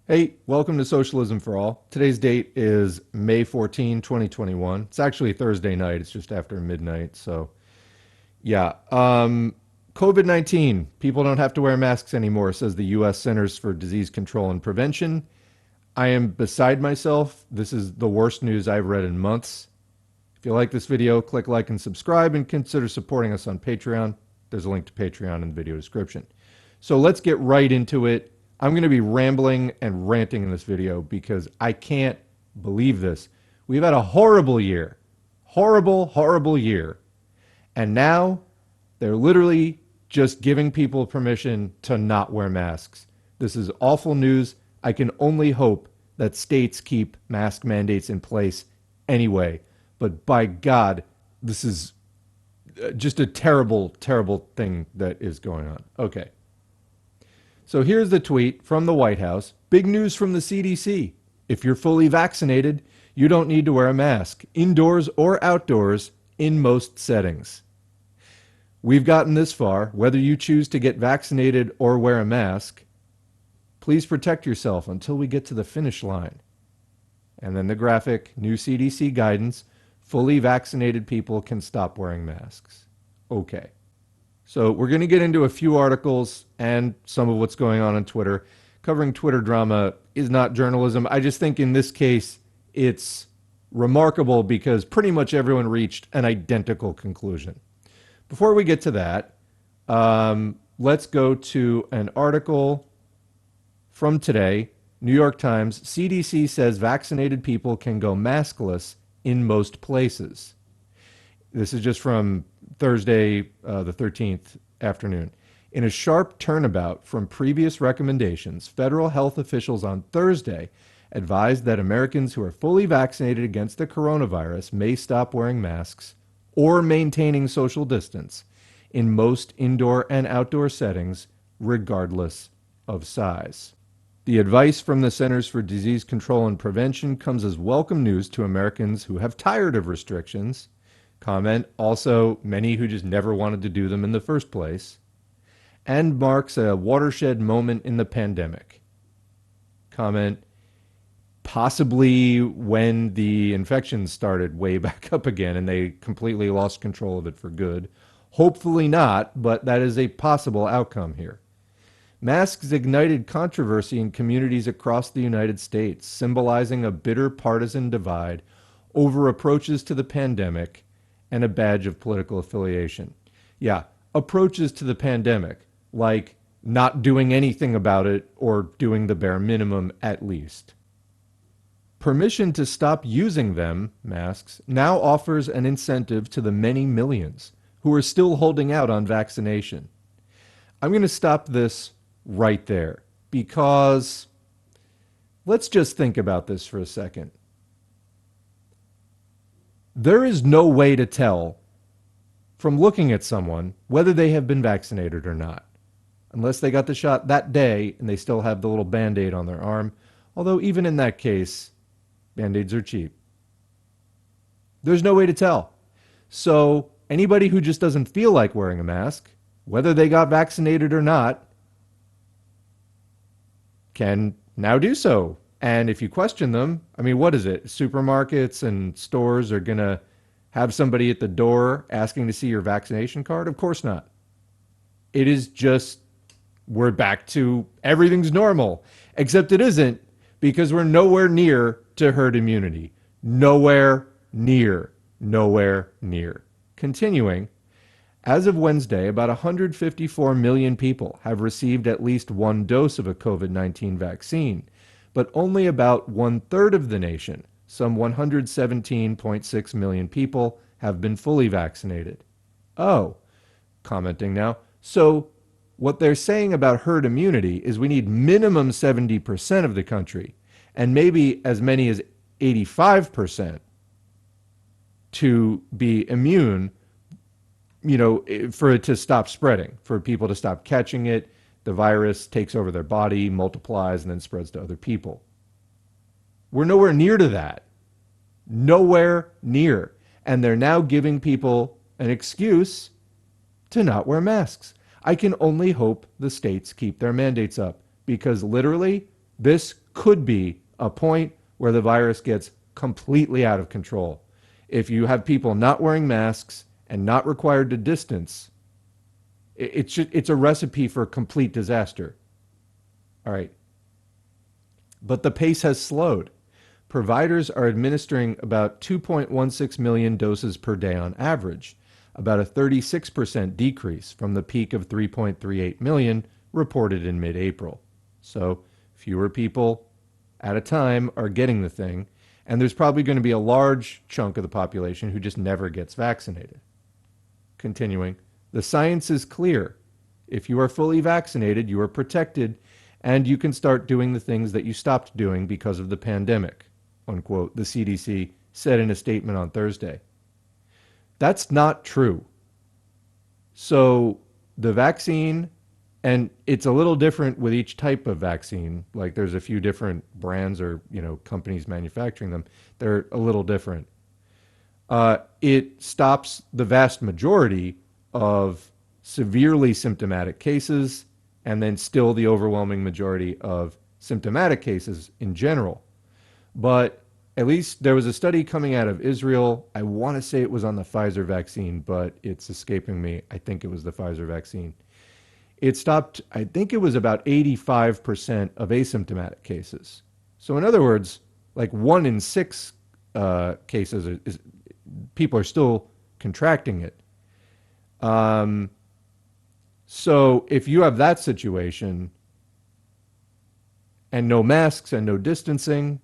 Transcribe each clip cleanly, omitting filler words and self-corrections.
Hey, welcome to Socialism for All. Today's date is May 14, 2021. It's actually Thursday night. It's just after midnight. So, yeah. COVID-19. People don't have to wear masks anymore, says the U.S. Centers for Disease Control and Prevention. I am beside myself. This is the worst news I've read in months. If you like this video, click like and subscribe and consider supporting us on Patreon. There's a link to Patreon in the video description. So let's get right into it. I'm going to be rambling and ranting in this video because I can't believe this. We've had a horrible year. Horrible, horrible year. And now they're literally just giving people permission to not wear masks. This is awful news. I can only hope that states keep mask mandates in place anyway. But by God, this is just a terrible, terrible thing that is going on. Okay. So here's the tweet from the White House. Big news from the CDC. If you're fully vaccinated, you don't need to wear a mask, indoors or outdoors, in most settings. We've gotten this far. Whether you choose to get vaccinated or wear a mask, please protect yourself until we get to the finish line. And then the graphic, new CDC guidance, fully vaccinated people can stop wearing masks. Okay. So we're going to get into a few articles and some of what's going on Twitter. Covering Twitter drama is not journalism. I just think in this case, it's remarkable because pretty much everyone reached an identical conclusion. Before we get to that, let's go to an article from today, New York Times. CDC says vaccinated people can go maskless in most places. This is just from Thursday, the 13th afternoon. In a sharp turnabout from previous recommendations, federal health officials on Thursday advised that Americans who are fully vaccinated against the coronavirus may stop wearing masks or maintaining social distance in most indoor and outdoor settings, regardless of size. The advice from the Centers for Disease Control and Prevention comes as welcome news to Americans who have tired of restrictions. Comment, also many who just never wanted to do them in the first place, and marks a watershed moment in the pandemic. Comment, possibly when the infections started way back up again and they completely lost control of it for good. Hopefully not, but that is a possible outcome here. Masks ignited controversy in communities across the United States, symbolizing a bitter partisan divide over approaches to the pandemic and a badge of political affiliation. Yeah, approaches to the pandemic, like not doing anything about it or doing the bare minimum at least. Permission to stop using them, masks, now offers an incentive to the many millions who are still holding out on vaccination. I'm going to stop this right there because let's just think about this for a second. There is no way to tell from looking at someone whether they have been vaccinated or not, unless they got the shot that day and they still have the little Band-Aid on their arm, although even in that case, Band-Aids are cheap. There's no way to tell. So anybody who just doesn't feel like wearing a mask, whether they got vaccinated or not, can now do so. And if you question them, I mean, what is it? Supermarkets and stores are going to have somebody at the door asking to see your vaccination card? Of course not. It is just, we're back to everything's normal, except it isn't, because we're nowhere near to herd immunity. Nowhere near. Nowhere near. Continuing, as of Wednesday, about 154 million people have received at least one dose of a COVID-19 vaccine, but only about one-third of the nation, some 117.6 million people, have been fully vaccinated. Oh, commenting now, so what they're saying about herd immunity is we need minimum 70% of the country, and maybe as many as 85% to be immune, you know, for it to stop spreading, for people to stop catching it. The virus takes over their body, multiplies, and then spreads to other people. We're nowhere near to that. Nowhere near. And they're now giving people an excuse to not wear masks. I can only hope the states keep their mandates up, because literally this could be a point where the virus gets completely out of control. If you have people not wearing masks and not required to distance, it's a recipe for complete disaster. All right. But the pace has slowed. Providers are administering about 2.16 million doses per day on average, about a 36% decrease from the peak of 3.38 million reported in mid-April. So fewer people at a time are getting the thing, and there's probably going to be a large chunk of the population who just never gets vaccinated. Continuing, the science is clear. If you are fully vaccinated, you are protected, and you can start doing the things that you stopped doing because of the pandemic, unquote, the CDC said in a statement on Thursday. That's not true. So the vaccine, and it's a little different with each type of vaccine. Like there's a few different brands or, companies manufacturing them. They're a little different. It stops the vast majority of severely symptomatic cases and then still the overwhelming majority of symptomatic cases in general. But at least there was a study coming out of Israel. I want to say it was on the Pfizer vaccine, but it's escaping me. I think it was the Pfizer vaccine. It stopped, I think it was about 85% of asymptomatic cases. So in other words, like 1 in 6 cases, people are still contracting it. So if you have that situation and no masks and no distancing,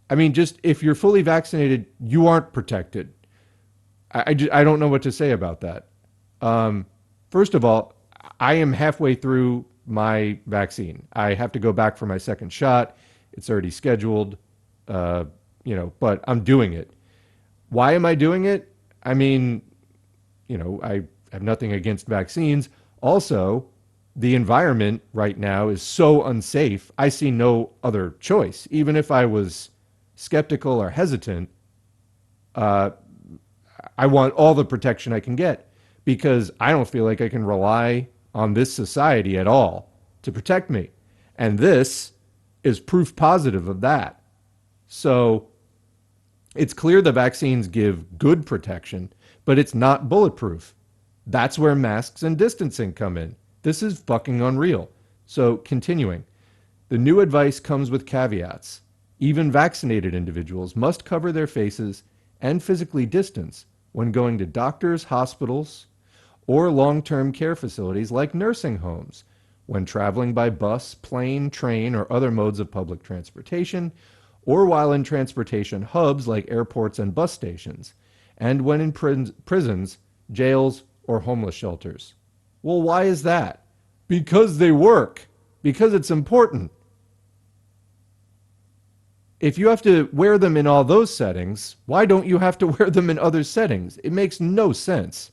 I mean, just if you're fully vaccinated, you aren't protected. I don't know what to say about that. First of all, I am halfway through my vaccine. I have to go back for my second shot. It's already scheduled, but I'm doing it. Why am I doing it? I mean, I have nothing against vaccines. Also, the environment right now is so unsafe. I see no other choice. Even if I was skeptical or hesitant, I want all the protection I can get because I don't feel like I can rely on this society at all to protect me. And this is proof positive of that. So it's clear the vaccines give good protection, but it's not bulletproof. That's where masks and distancing come in. This is fucking unreal. So continuing, the new advice comes with caveats. Even vaccinated individuals must cover their faces and physically distance when going to doctors, hospitals, or long-term care facilities like nursing homes, when traveling by bus, plane, train, or other modes of public transportation, or while in transportation hubs like airports and bus stations, and when in prisons, jails, or homeless shelters. Well, why is that? Because they work. Because it's important. If you have to wear them in all those settings, why don't you have to wear them in other settings? It makes no sense.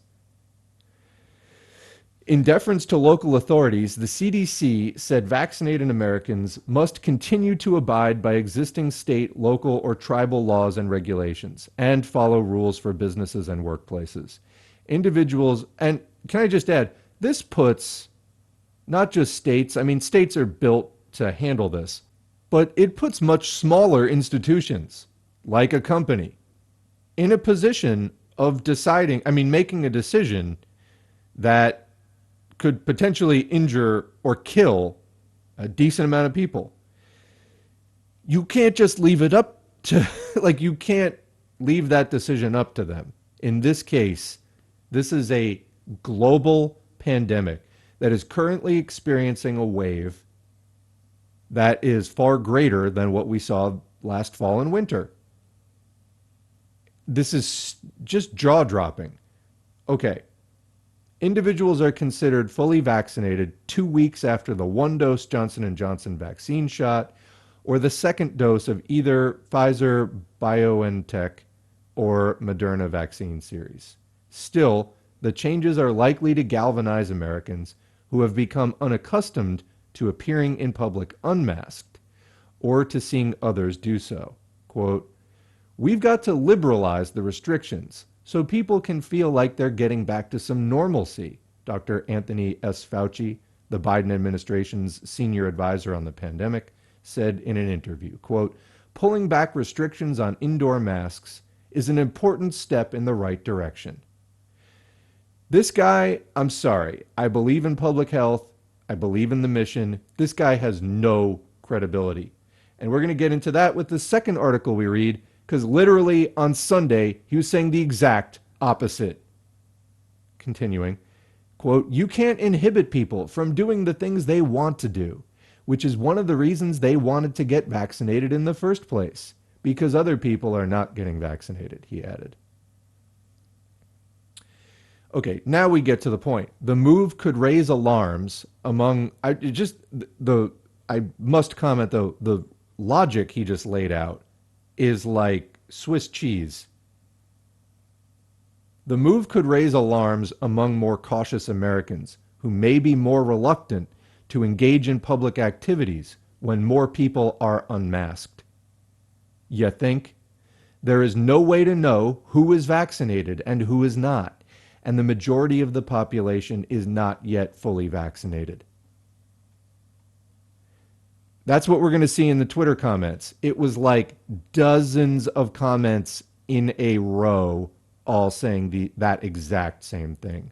In deference to local authorities, the CDC said vaccinated Americans must continue to abide by existing state, local, or tribal laws and regulations and follow rules for businesses and workplaces. Individuals, and can I just add, this puts not just states, I mean, states are built to handle this, but it puts much smaller institutions, like a company, in a position of deciding, making a decision that could potentially injure or kill a decent amount of people. You can't just leave it up to, you can't leave that decision up to them. In this case, this is a global pandemic that is currently experiencing a wave that is far greater than what we saw last fall and winter. This is just jaw-dropping. Okay. Individuals are considered fully vaccinated 2 weeks after the 1-dose Johnson & Johnson vaccine shot or the second dose of either Pfizer, BioNTech, or Moderna vaccine series. Still, the changes are likely to galvanize Americans who have become unaccustomed to appearing in public unmasked or to seeing others do so. Quote, "We've got to liberalize the restrictions so people can feel like they're getting back to some normalcy," Dr. Anthony S. Fauci, the Biden administration's senior advisor on the pandemic, said in an interview, quote, "Pulling back restrictions on indoor masks is an important step in the right direction." This guy, I'm sorry, I believe in public health. I believe in the mission. This guy has no credibility. And we're going to get into that with the second article we read, because literally on Sunday, he was saying the exact opposite. Continuing, quote, "You can't inhibit people from doing the things they want to do, which is one of the reasons they wanted to get vaccinated in the first place, because other people are not getting vaccinated," he added. Okay, now we get to the point. The move could raise alarms among I must comment though, the logic he just laid out is like Swiss cheese. The move could raise alarms among more cautious Americans who may be more reluctant to engage in public activities when more people are unmasked. You think? There is no way to know who is vaccinated and who is not, and the majority of the population is not yet fully vaccinated. That's what we're going to see in the Twitter comments. It was like dozens of comments in a row, all saying that exact same thing.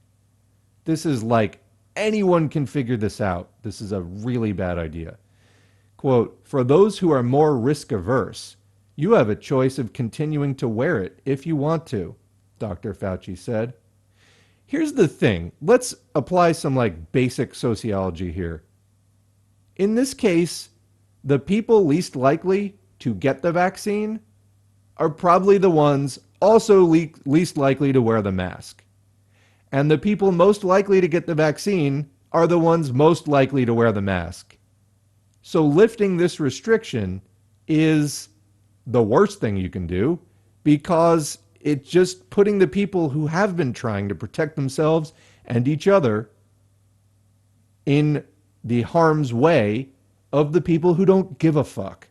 This is like anyone can figure this out. This is a really bad idea. Quote, "For those who are more risk averse, you have a choice of continuing to wear it if you want to," Dr. Fauci said. Here's the thing. Let's apply some like basic sociology here. In this case, the people least likely to get the vaccine are probably the ones also least likely to wear the mask. And the people most likely to get the vaccine are the ones most likely to wear the mask. So lifting this restriction is the worst thing you can do, because it's just putting the people who have been trying to protect themselves and each other in the harm's way of the people who don't give a fuck.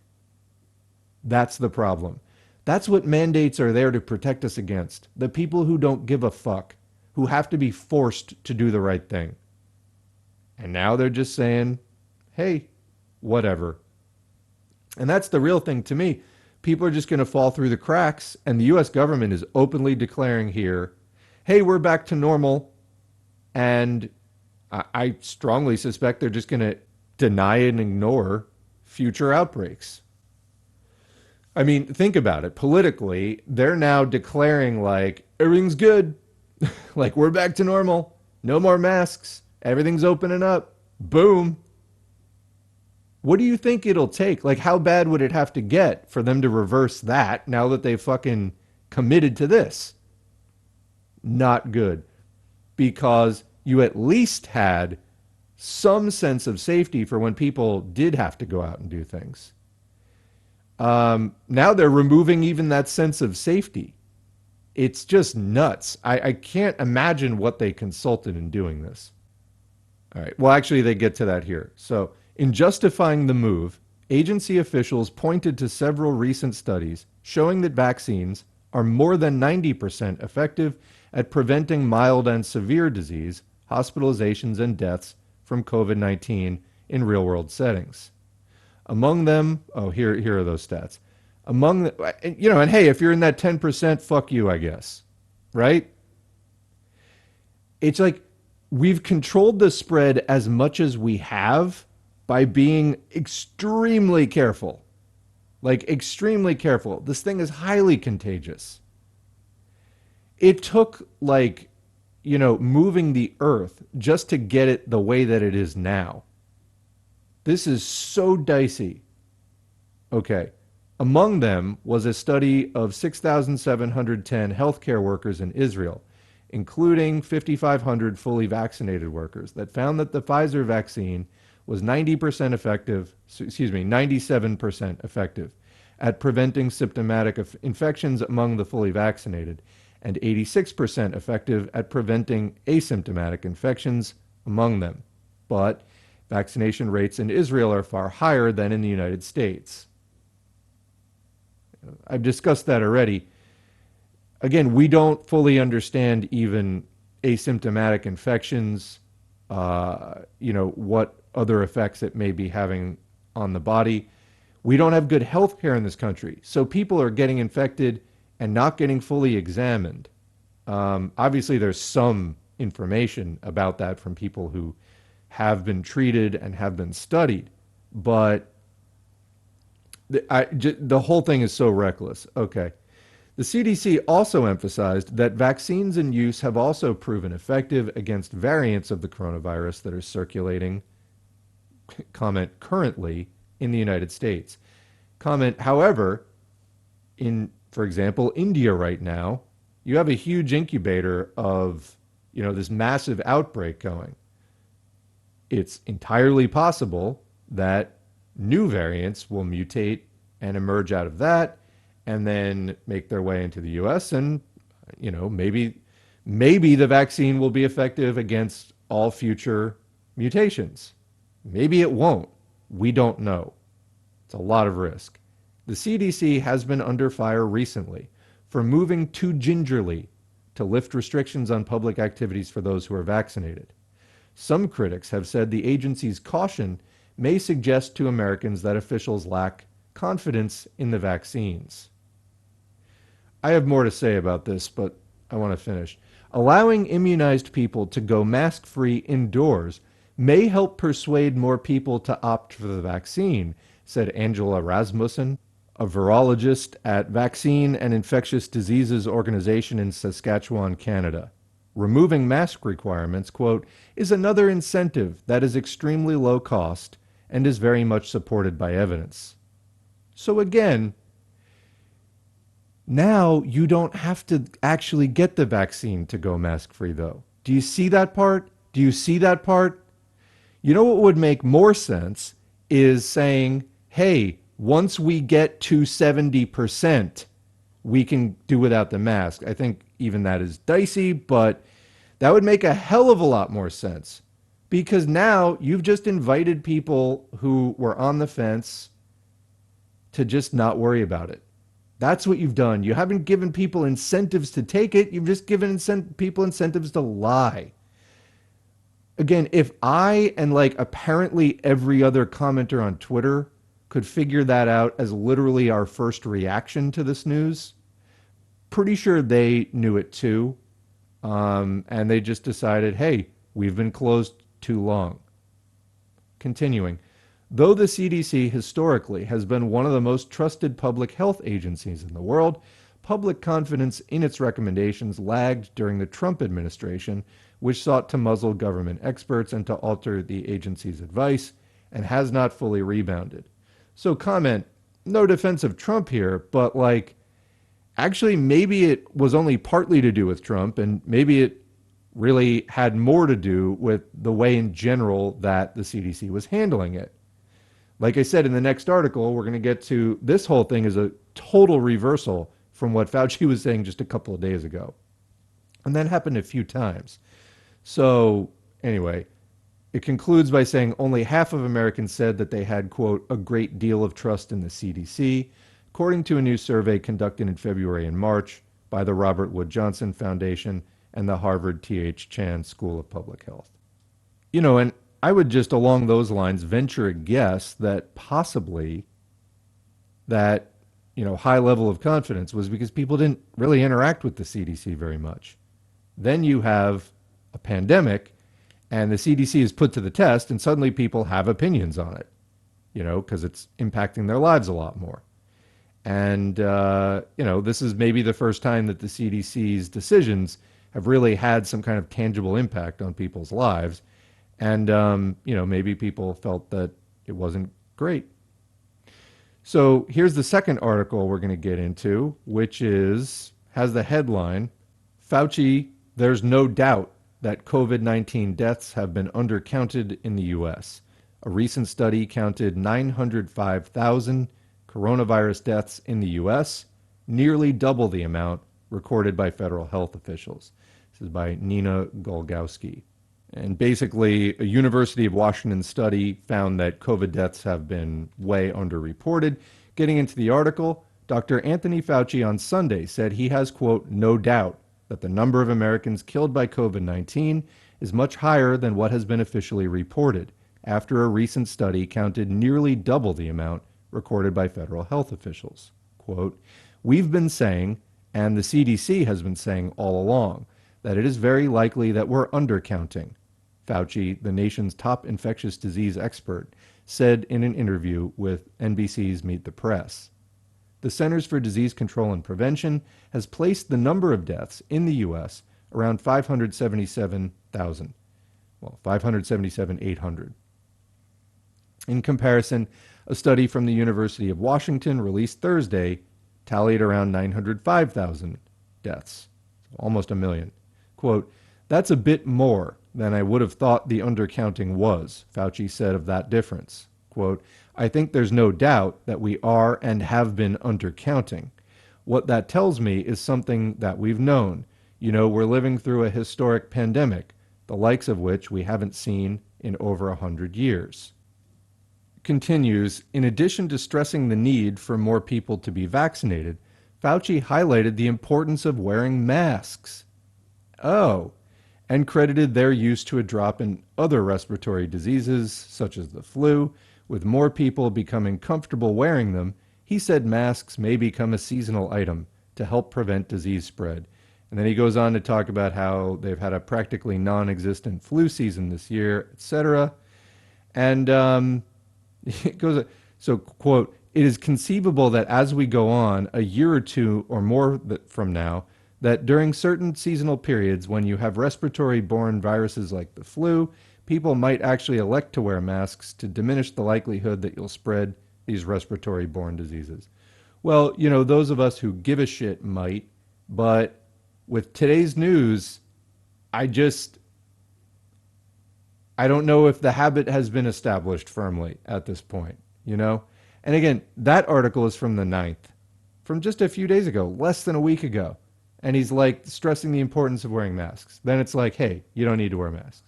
That's the problem. That's what mandates are there to protect us against. The people who don't give a fuck, who have to be forced to do the right thing. And now they're just saying, hey, whatever. And that's the real thing to me. People are just going to fall through the cracks, and the U.S. government is openly declaring here, hey, we're back to normal. And I strongly suspect they're just going to deny and ignore future outbreaks. I mean, think about it. Politically, they're now declaring like, everything's good. Like, we're back to normal. No more masks. Everything's opening up. Boom. What do you think it'll take? Like, how bad would it have to get for them to reverse that now that they fucking committed to this? Not good. Because you at least had some sense of safety for when people did have to go out and do things. Now they're removing even that sense of safety. It's just nuts. I can't imagine what they consulted in doing this. All right. Well, actually, they get to that here. So, in justifying the move, agency officials pointed to several recent studies showing that vaccines are more than 90% effective at preventing mild and severe disease, hospitalizations, and deaths from COVID-19 in real-world settings. Among them, here are those stats. Among the, and hey, if you're in that 10%, fuck you, I guess. Right? It's like we've controlled the spread as much as we have by being extremely careful. Like, extremely careful. This thing is highly contagious. It took, moving the earth just to get it the way that it is now. This is so dicey. Okay. Among them was a study of 6,710 healthcare workers in Israel, including 5,500 fully vaccinated workers, that found that the Pfizer vaccine was 97% effective at preventing symptomatic infections among the fully vaccinated, and 86% effective at preventing asymptomatic infections among them. But vaccination rates in Israel are far higher than in the United States. I've discussed that already. Again, we don't fully understand even asymptomatic infections, what other effects it may be having on the body. We don't have good health care in this country. So people are getting infected and not getting fully examined. Obviously, there's some information about that from people who have been treated and have been studied, but the whole thing is so reckless. Okay. The CDC also emphasized that vaccines in use have also proven effective against variants of the coronavirus that are circulating, comment, currently in the United States. Comment, however, in, for example, India right now, you have a huge incubator of, this massive outbreak going. It's entirely possible that new variants will mutate and emerge out of that and then make their way into the US, and maybe the vaccine will be effective against all future mutations. Maybe it won't. We don't know. It's a lot of risk. The CDC has been under fire recently for moving too gingerly to lift restrictions on public activities for those who are vaccinated. Some critics have said the agency's caution may suggest to Americans that officials lack confidence in the vaccines. I have more to say about this, but I want to finish. Allowing immunized people to go mask-free indoors may help persuade more people to opt for the vaccine, said Angela Rasmussen, a virologist at Vaccine and Infectious Diseases Organization in Saskatchewan, Canada. Removing mask requirements, quote, is another incentive that is extremely low cost and is very much supported by evidence. So again, now you don't have to actually get the vaccine to go mask-free, though. Do you see that part? Do you see that part? You know what would make more sense is saying, hey, once we get to 70%, we can do without the mask. I think even that is dicey, but that would make a hell of a lot more sense, because now you've just invited people who were on the fence to just not worry about it. That's what you've done. You haven't given people incentives to take it. You've just given people incentives to lie. Again, if I and apparently every other commenter on Twitter could figure that out as literally our first reaction to this news, pretty sure they knew it too. And they just decided, hey, we've been closed too long. Continuing. Though the CDC historically has been one of the most trusted public health agencies in the world, public confidence in its recommendations lagged during the Trump administration, which sought to muzzle government experts and to alter the agency's advice, and has not fully rebounded. So comment, no defense of Trump here, but actually maybe it was only partly to do with Trump, and maybe it really had more to do with the way in general that the CDC was handling it. Like I said in the next article, we're going to get to this whole thing is a total reversal from what Fauci was saying just a couple of days ago. And that happened a few times. So anyway, it concludes by saying only half of Americans said that they had, quote, a great deal of trust in the CDC, according to a new survey conducted in February and March by the Robert Wood Johnson Foundation and the Harvard T.H. Chan School of Public Health. And I would just along those lines venture a guess that possibly that, high level of confidence was because people didn't really interact with the CDC very much. Then you have a pandemic and the CDC is put to the test and suddenly people have opinions on it, because it's impacting their lives a lot more. And, this is maybe the first time that the CDC's decisions have really had some kind of tangible impact on people's lives. And, maybe people felt that it wasn't great. So here's the second article we're going to get into, which has the headline, Fauci, there's no doubt that COVID-19 deaths have been undercounted in the U.S. A recent study counted 905,000 coronavirus deaths in the U.S., nearly double the amount recorded by federal health officials. This is by Nina Golgowski. And basically, a University of Washington study found that COVID deaths have been way underreported. Getting into the article, Dr. Anthony Fauci on Sunday said he has, quote, no doubt that the number of Americans killed by COVID-19 is much higher than what has been officially reported, after a recent study counted nearly double the amount recorded by federal health officials. Quote, "We've been saying, and the CDC has been saying all along, that it is very likely that we're undercounting," Fauci, the nation's top infectious disease expert, said in an interview with NBC's Meet the Press. The Centers for Disease Control and Prevention has placed the number of deaths in the U.S. around 577,000. Well, 577,800. In comparison, a study from the University of Washington released Thursday tallied around 905,000 deaths, almost a million. Quote, "That's a bit more than I would have thought the undercounting was," Fauci said of that difference. Quote, "I think there's no doubt that we are and have been undercounting. What that tells me is something that we've known. You know, we're living through a historic pandemic, the likes of which we haven't seen in over 100 years. Continues, in addition to stressing the need for more people to be vaccinated, Fauci highlighted the importance of wearing masks. Oh, and credited their use to a drop in other respiratory diseases, such as the flu. With more people becoming comfortable wearing them, he said masks may become a seasonal item to help prevent disease spread. And then he goes on to talk about how they've had a practically non-existent flu season this year, etc. And it goes, so, quote, "It is conceivable that as we go on, a year or two or more from now, that during certain seasonal periods when you have respiratory-borne viruses like the flu, people might actually elect to wear masks to diminish the likelihood that you'll spread these respiratory-borne diseases." Well, you know, those of us who give a shit might, but with today's news, I don't know if the habit has been established firmly at this point, you know? And again, that article is from the 9th, from just a few days ago, less than a week ago. And he's like stressing the importance of wearing masks. Then it's like, hey, you don't need to wear masks.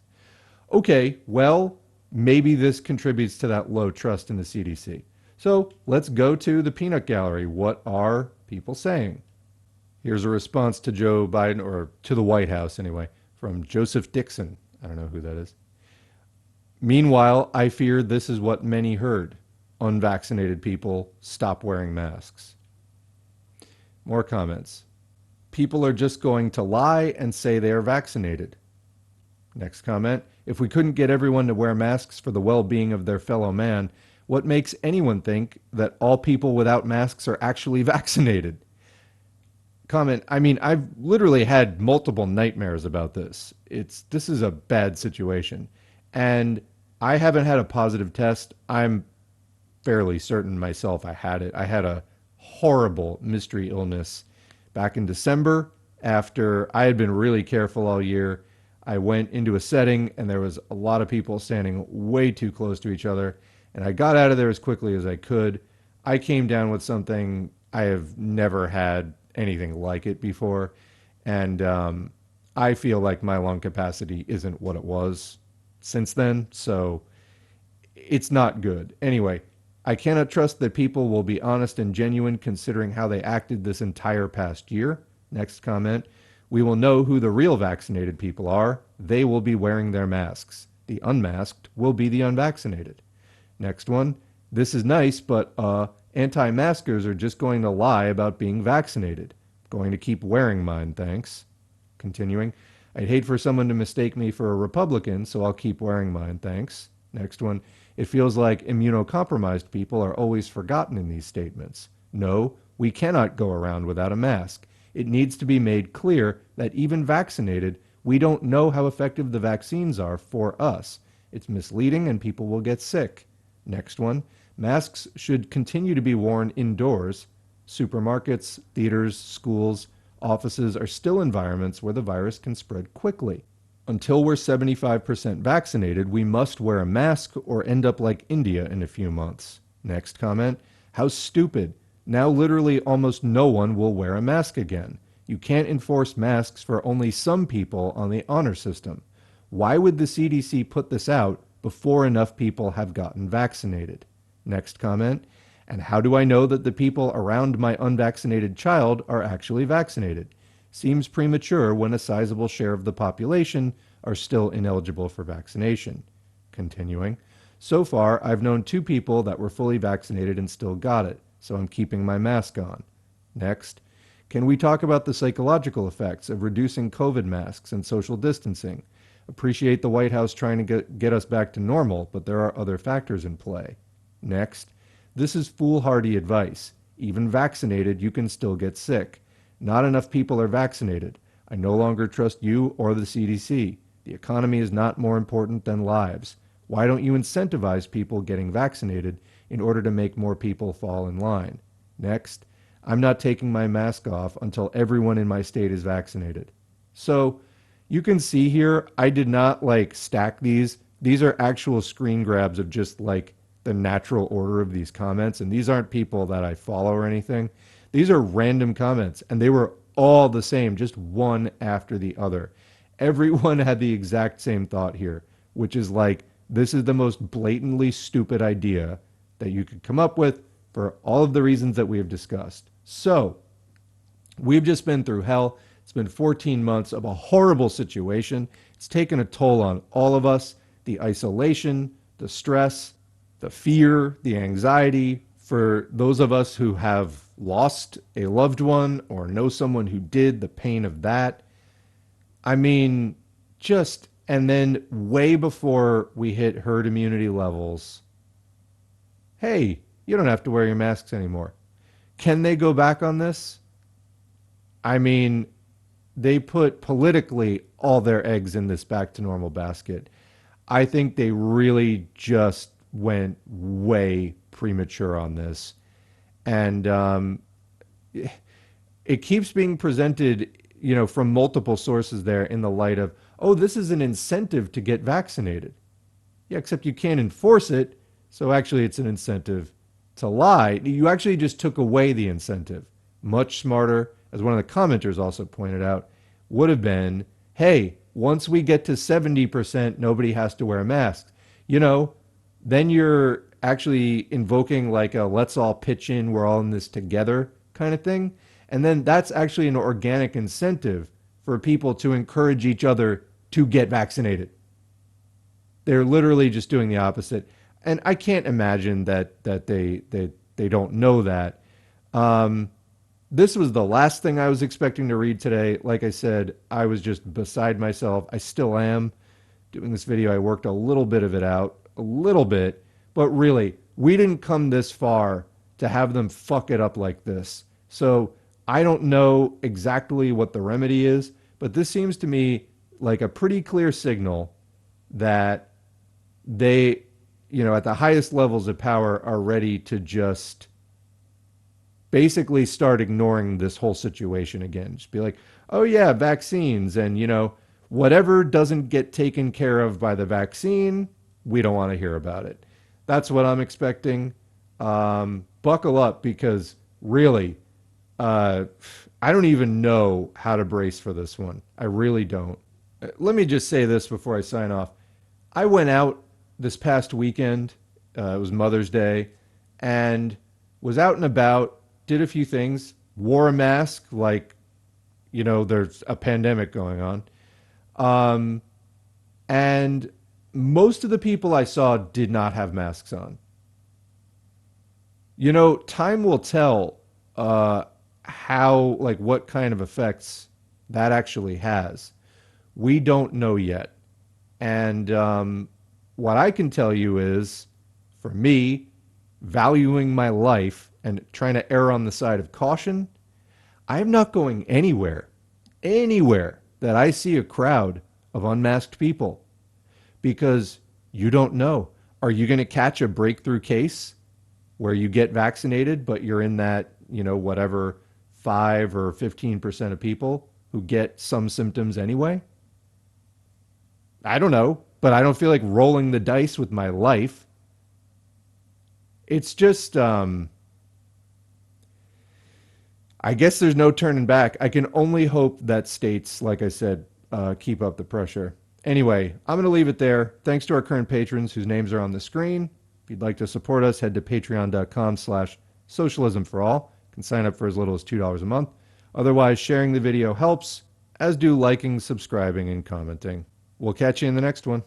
Okay, well, maybe this contributes to that low trust in the CDC. So let's go to the peanut gallery. What are people saying? Here's a response to Joe Biden, or to the White House anyway, from Joseph Dixon. I don't know who that is. "Meanwhile, I fear this is what many heard. Unvaccinated people stop wearing masks." More comments. "People are just going to lie and say they are vaccinated." Next comment. "If we couldn't get everyone to wear masks for the well-being of their fellow man, what makes anyone think that all people without masks are actually vaccinated?" Comment. "I mean, I've literally had multiple nightmares about this. This is a bad situation. And I haven't had a positive test. I'm fairly certain myself I had it. I had a horrible mystery illness back in December after I had been really careful all year. I went into a setting and there was a lot of people standing way too close to each other. And I got out of there as quickly as I could. I came down with something I have never had anything like it before. And I feel like my lung capacity isn't what it was since then. So it's not good. Anyway, I cannot trust that people will be honest and genuine considering how they acted this entire past year. Next comment. "We will know who the real vaccinated people are. They will be wearing their masks. The unmasked will be the unvaccinated." Next one. "This is nice, but anti-maskers are just going to lie about being vaccinated. Going to keep wearing mine, thanks." Continuing. "I'd hate for someone to mistake me for a Republican, so I'll keep wearing mine, thanks." Next one. "It feels like immunocompromised people are always forgotten in these statements. No, we cannot go around without a mask. It needs to be made clear that even vaccinated, we don't know how effective the vaccines are for us. It's misleading and people will get sick." Next one. "Masks should continue to be worn indoors. Supermarkets, theaters, schools, offices are still environments where the virus can spread quickly. Until we're 75% vaccinated, we must wear a mask or end up like India in a few months." Next comment. "How stupid. Now literally almost no one will wear a mask again. You can't enforce masks for only some people on the honor system. Why would the CDC put this out before enough people have gotten vaccinated?" Next comment. "And how do I know that the people around my unvaccinated child are actually vaccinated? Seems premature when a sizable share of the population are still ineligible for vaccination." Continuing. So far, I've known 2 people that were fully vaccinated and still got it, so I'm keeping my mask on. Next, can we talk about the psychological effects of reducing COVID masks and social distancing? Appreciate the White House trying to get us back to normal, but there are other factors in play. Next, this is foolhardy advice. Even vaccinated, you can still get sick. Not enough people are vaccinated. I no longer trust you or the CDC. The economy is not more important than lives. Why don't you incentivize people getting vaccinated in order to make more people fall in line? Next, I'm not taking my mask off until everyone in my state is vaccinated. So you can see here, I did not like stack these. These are actual screen grabs of just like the natural order of these comments. And these aren't people that I follow or anything. These are random comments, and they were all the same, just one after the other. Everyone had the exact same thought here, which is like, this is the most blatantly stupid idea that you could come up with for all of the reasons that we have discussed. So, we've just been through hell. It's been 14 months of a horrible situation. It's taken a toll on all of us. The isolation, the stress, the fear, the anxiety. For those of us who have lost a loved one or know someone who did, the pain of that. I mean, just, and then way before we hit herd immunity levels, hey, you don't have to wear your masks anymore. Can they go back on this? I mean, they put politically all their eggs in this back to normal basket. I think they really just went way premature on this. And it keeps being presented, from multiple sources there in the light of, oh, this is an incentive to get vaccinated. Yeah, except you can't enforce it. So actually it's an incentive to lie. You actually just took away the incentive. Much smarter, as one of the commenters also pointed out, would have been, hey, once we get to 70%, nobody has to wear masks. Then you're actually invoking like a let's all pitch in, we're all in this together kind of thing. And then that's actually an organic incentive for people to encourage each other to get vaccinated. They're literally just doing the opposite. And I can't imagine that they don't know that. This was the last thing I was expecting to read today. Like I said, I was just beside myself. I still am. Doing this video, I worked a little bit of it out, a little bit. But really, we didn't come this far to have them fuck it up like this. So I don't know exactly what the remedy is, but this seems to me like a pretty clear signal that they, at the highest levels of power are ready to just basically start ignoring this whole situation again. Just be like, oh yeah, vaccines, and whatever doesn't get taken care of by the vaccine, we don't want to hear about it. That's what I'm expecting. Buckle up, because really, I don't even know how to brace for this one. I really don't. Let me just say this before I sign off. I went out this past weekend. It was Mother's Day, and was out and about, did a few things, wore a mask like, there's a pandemic going on. And most of the people I saw did not have masks on. Time will tell what kind of effects that actually has. We don't know yet. And what I can tell you is, for me, valuing my life and trying to err on the side of caution, I'm not going anywhere that I see a crowd of unmasked people. Because you don't know. Are you going to catch a breakthrough case where you get vaccinated, but you're in that, whatever 5 or 15% of people who get some symptoms anyway? I don't know, but I don't feel like rolling the dice with my life. It's just, I guess there's no turning back. I can only hope that states, like I said, keep up the pressure. Anyway, I'm going to leave it there. Thanks to our current patrons whose names are on the screen. If you'd like to support us, head to patreon.com/socialismforall. You can sign up for as little as $2 a month. Otherwise, sharing the video helps, as do liking, subscribing, and commenting. We'll catch you in the next one.